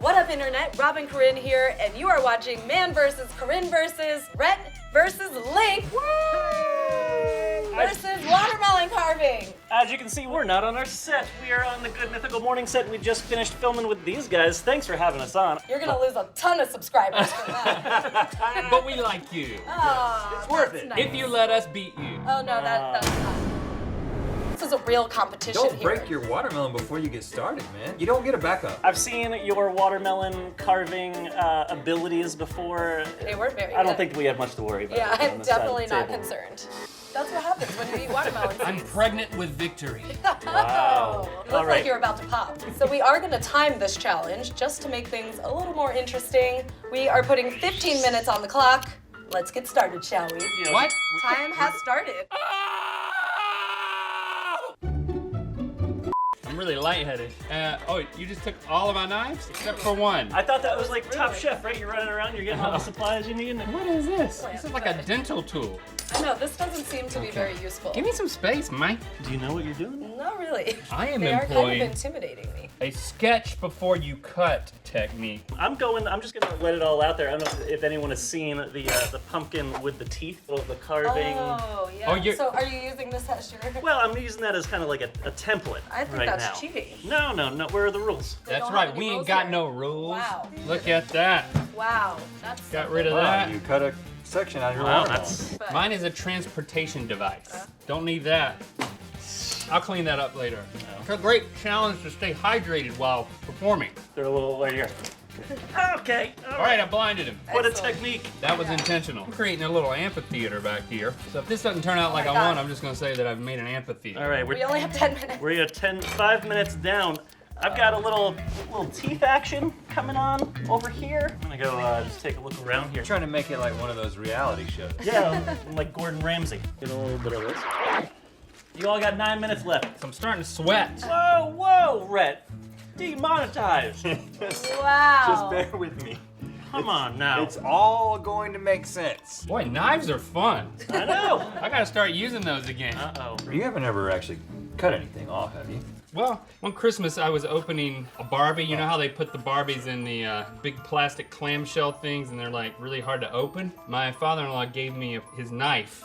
What up, Internet? Robin Corinne here, and you are watching Man vs. Corinne vs. Rhett vs. Link versus watermelon carving. As you can see, we're not on our set. We are on the Good Mythical Morning set. We just finished filming with these guys. Thanks for having us on. You're gonna lose a ton of subscribers for that. But we like you. Oh, It's worth it. nice. If you let us beat you. Oh no, that's not. This is a real competition Don't here. break your watermelon before you get started, man. You don't get a backup. I've seen your watermelon carving abilities before. They weren't very I don't good. think we have much to worry about. Yeah, on I'm this side of definitely the not table. concerned. That's what happens when you eat watermelon seeds. I'm pregnant with victory. Wow. Looks All like right. you're about to pop. So we are gonna time this challenge just to make things a little more interesting. We are putting 15 minutes on the clock. Let's get started, shall we? You know, What? Time has started. I'm really lightheaded. Oh, you just took all of my knives? Except for one. I thought that was like Top Chef, right? You're running around, you're getting all the supplies you need. What is this? This is like a dental tool. I know, this doesn't seem to be very useful. Give me some space, Mike. Do you know what you're doing? Not really. I am They are kind employing of intimidating me. a sketch before you cut technique. I'm just gonna let it all out there. I don't know if anyone has seen the pumpkin with the teeth, the carving. Oh, yeah. Oh, you're- So are you using this as your... Well, I'm using that as kind of like a template I think right that's now. cheating. No. Where are the rules? They That's don't right, have any we ain't rules got here. no rules. Wow. Look at that. Wow. That's Got rid of Wow, that. you cut a section out of your Wow, watermelon. that's But- Mine is a transportation device. Don't need that. I'll clean that up later. It's a great challenge to stay hydrated while performing. they're a little right here. Okay. All right, I blinded him. What a Excellent. technique. That was intentional. I'm creating a little amphitheater back here. So if this doesn't turn out like my I God. want, I'm just gonna say that I've made an amphitheater. All right, We only have 10 minutes. we're at 5 minutes down. I've got a little teeth action coming on over here. I'm gonna go just take a look around here. You're trying to make it like one of those reality shows. Yeah, I'm like Gordon Ramsay. Get a little bit of this. You all got 9 minutes left. So I'm starting to sweat. Whoa, Rhett. Demonetized. Wow. Just bear with me. Come on now. It's all going to make sense. Boy, knives are fun. I know. I gotta start using those again. Uh-oh. You haven't ever actually cut anything off, have you? Well, one Christmas I was opening a Barbie. You know how they put the Barbies in the big plastic clamshell things and they're like really hard to open? My father-in-law gave me his knife,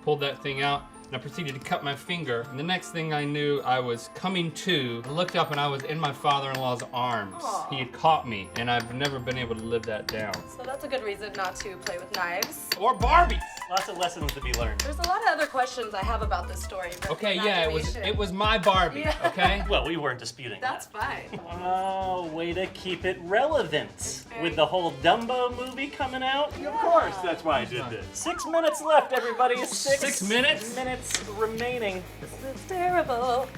pulled that thing out, and I proceeded to cut my finger. And the next thing I knew, I was coming to. I looked up and I was in my father-in-law's arms. Aw. He had caught me, and I've never been able to live that down. So that's a good reason not to play with knives. Or Barbies. Lots of lessons to be learned. There's a lot of other questions I have about this story. but Okay, yeah, imagination. it was my Barbie. Yeah. Okay. Well, we weren't disputing That's that. fine. Oh, way to keep it relevant. With the whole Dumbo movie coming out. Of course, that's why I did this. 6 minutes left, everybody. 6 minutes? minutes remaining. This is terrible.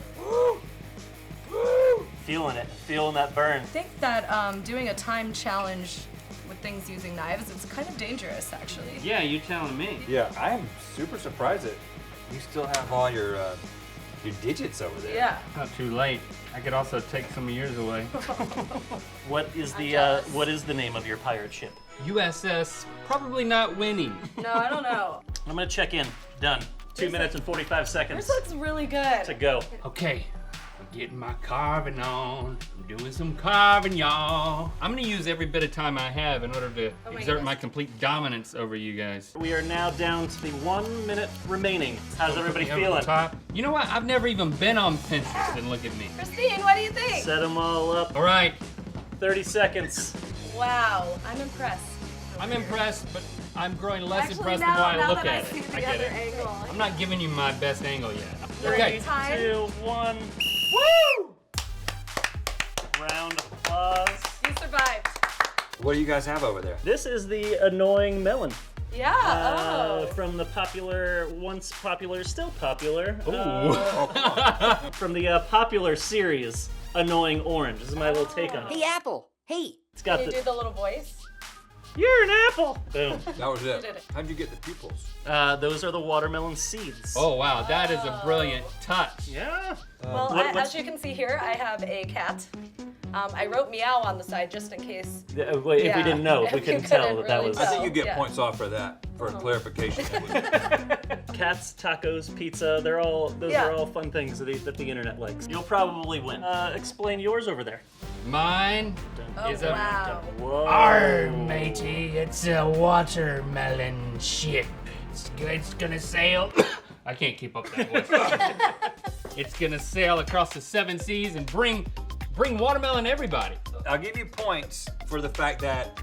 Feeling it. Feeling that burn. I think that doing a time challenge with things using knives, it's kind of dangerous, actually. Yeah, you telling me. Yeah, I'm super surprised that you still have all your digits over there. Yeah. Not too late. I could also take some of yours away. What is the jealous. what is the name of your pirate ship? USS probably not winning. No, I don't know. I'm gonna check in. Done. 2 minutes and 45 seconds Yours looks really good. to go. Okay, I'm getting my carving on. I'm doing some carving, y'all. I'm gonna use every bit of time I have in order to Oh my exert goodness. my complete dominance over you guys. We are now down to the 1 minute remaining. How's everybody Over the feeling? top. You know what? I've never even been on Pinterest, and look at me. Christine, what do you think? Set them all up. All right, 30 seconds. Wow, I'm impressed. I'm impressed, but I'm growing less Actually, impressed now, the more I now look that I at see it. the I get other it. angle. I'm not giving you my best angle yet. Three, Okay. Time. 2, 1. Woo! Round of applause. You survived. What do you guys have over there? This is the annoying melon. Yeah. Oh. From the popular, once popular, still popular. Ooh. From the popular series, Annoying Orange. This is my little take on it. Hey, Apple. Hey. It's got Can you the. do the little voice? You're an apple. Boom. That was it. did it. How'd you get the pupils? Those are the watermelon seeds. Oh wow, that is a brilliant touch. Yeah. Well, what's- as you can see here, I have a cat. I wrote meow on the side just in case. Wait, if Yeah, we didn't know, if we if you couldn't tell couldn't that that really was I think you get yeah. points off for that, for clarification. cats, tacos, pizza. Those Yeah. are all fun things that the internet likes. You'll probably win. Explain yours over there. Mine Dun, Oh, is a wow. Whoa. Arr, matey, it's a watermelon ship. It's gonna sail. I can't keep up that voice. It's gonna sail across the 7 seas and bring watermelon to everybody. I'll give you points for the fact that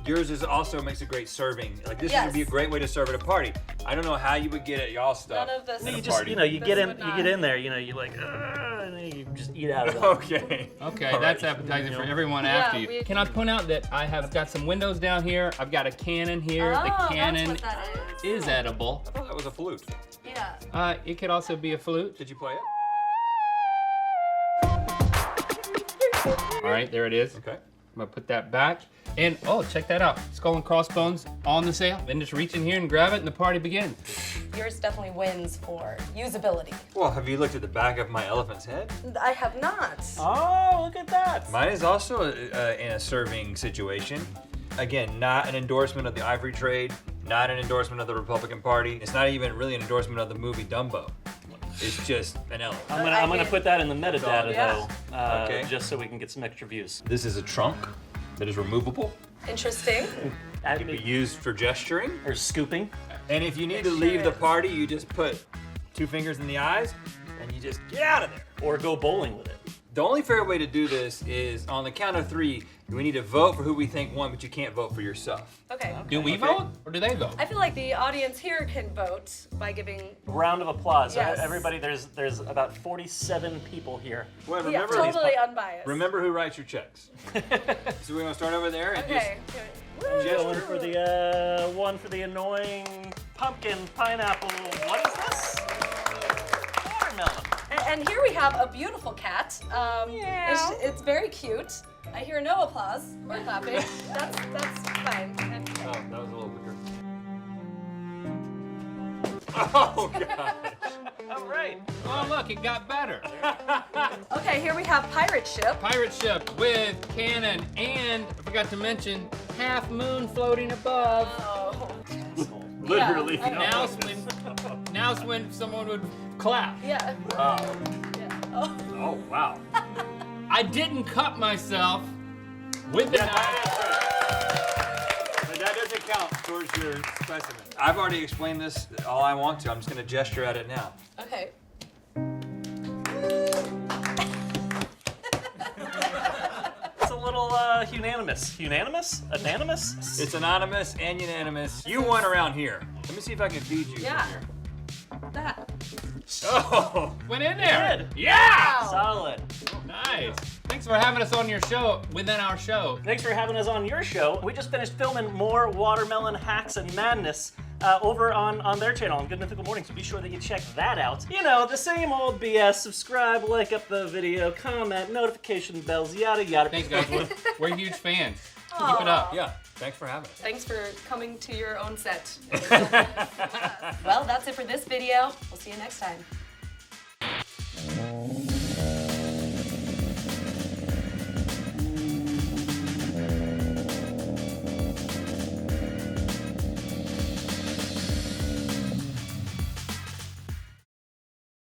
yours also makes a great serving. Like this Yes. would be a great way to serve at a party. I don't know how you would get at y'all stuff. None of this. at a You just, party. you know, you This get in, would you not. get in there, you know, you like, and then you just eat out of it. Okay. Okay, All that's right. appetizing for everyone Yeah, after you. we- Can I point out that I have got some windows down here? I've got a cannon here. Oh, The that's cannon what that is. is edible. I thought that was a flute. Yeah. It could also be a flute. Did you play it? All right, there it is. Okay. I'm gonna put that back. And oh, check that out. Skull and crossbones on the sale. Then just reach in here and grab it and the party begins. Yours definitely wins for usability. Well, have you looked at the back of my elephant's head? I have not. Oh, look at that. Mine is also in a serving situation. Again, not an endorsement of the ivory trade, not an endorsement of the Republican Party. It's not even really an endorsement of the movie Dumbo. It's just an elephant. I'm gonna put that in the metadata Yeah. though, Okay. just so we can get some extra views. This is a trunk that is removable. Interesting. It can be used for gesturing. Or scooping. And if you need It to leave sure the is. party, you just put 2 fingers in the eyes and you just get out of there. Or go bowling with it. The only fair way to do this is on the count of 3, we need to vote for who we think won, but you can't vote for yourself. Okay. Do we vote or do they vote? I feel like the audience here can vote by giving. Round of applause. Yes. Everybody, there's about 47 people here. Well, Yeah, remember, totally unbiased. remember who writes your checks. So we want to start over there and Okay. just One for the one for the annoying pumpkin pineapple. What is this? Watermelon. And here we have a beautiful cat. It's very cute. I hear no applause or clapping. That's fine. Oh, that was a little weird. Oh, God. All right. Oh look, it got better. Okay, here we have Pirate Ship. Pirate ship with cannon and I forgot to mention half moon floating above. Oh. Literally. Yeah. Now's when someone would clap. Yeah. Oh. Yeah. Oh. Oh wow. I didn't cut myself with the knife. But that doesn't count towards your specimen. I've already explained this all I want to. I'm just going to gesture at it now. Okay. It's a little unanimous. Unanimous? Anonymous? It's anonymous and unanimous. You won around here. Let me see if I can feed you Yeah. from here. That. Oh! Went in there. Good. Yeah. Wow. Solid. Nice. Thanks for having us on your show, within our show. Thanks for having us on your show. We just finished filming more watermelon hacks and madness over on their channel on Good Mythical Morning, so be sure that you check that out. You know, the same old BS. Subscribe, like up the video, comment, notification bells, yada yada. Thanks, guys. We're huge fans. Keep it up. Yeah, thanks for having us. Thanks for coming to your own set. Well, that's it for this video. We'll see you next time.